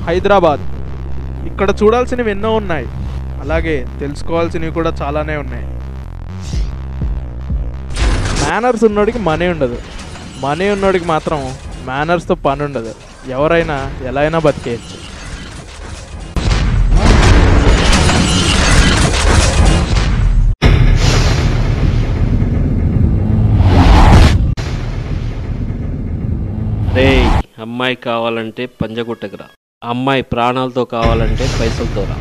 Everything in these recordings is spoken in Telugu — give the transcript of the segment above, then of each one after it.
హైదరాబాద్. ఇక్కడ చూడాల్సినవి ఎన్నో ఉన్నాయి, అలాగే తెలుసుకోవాల్సినవి కూడా చాలానే ఉన్నాయి. మేనర్స్ ఉన్నోడికి మనీ ఉండదు, మనీ ఉన్నోడికి మాత్రం మేనర్స్తో పని ఉండదు. ఎవరైనా ఎలా అయినా బతికేయచ్చు. రే, అమ్మాయి కావాలంటే పంజగుట్టకురా, అమ్మాయి ప్రాణాలతో కావాలంటే పైసలతో రా.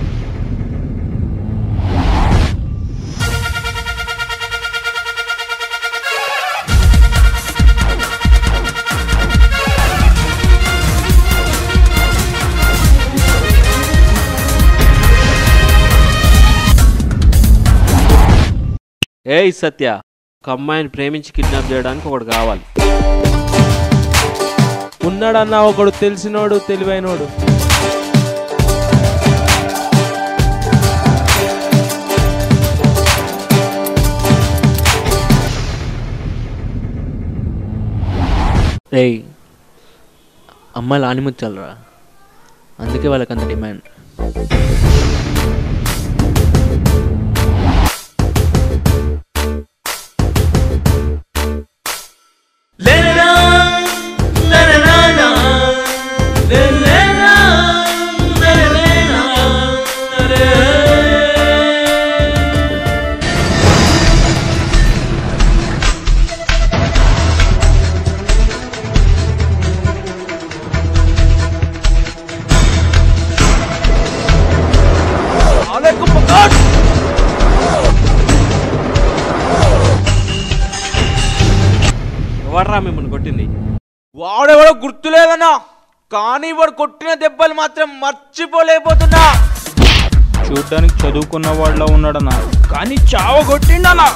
ఏయ్ సత్య, ఒక అమ్మాయిని ప్రేమించి కిడ్నాప్ చేయడానికి ఒకడు కావాలి. ఉన్నాడన్నా ఒకడు, తెలిసినోడు, తెలివైనోడు. రేయ్, అమ్మాయిలు ఆనిముచ్చాలరా, అందుకే వాళ్ళకి అంత డిమాండ్. ఎవర్రా మిమ్మల్ని కొట్టింది? వాడెవడో గుర్తులేదన్నా, కానీ వాడు కొట్టిన దెబ్బలు మాత్రం మర్చిపోలేకపోతున్నా. చూడ్డానికి చదువుకున్న వాళ్ళ ఉన్నాడన్నా, కానీ చావ కొట్టిండన్నా.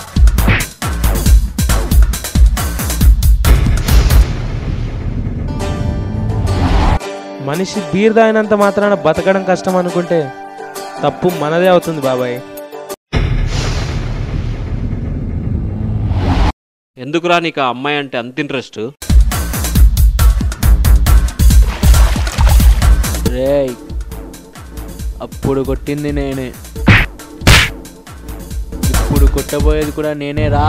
మనిషి బీర్ తాగినంత మాత్రాన బతకడం కష్టం అనుకుంటే తప్పు మనదే అవుతుంది బాబాయ్. ఎందుకురా నీకు ఆ అమ్మాయి అంటే అంత ఇంట్రెస్ట్? రేయ్, అప్పుడు కొట్టింది నేనే, ఇప్పుడు కొట్టబోయేది కూడా నేనే రా.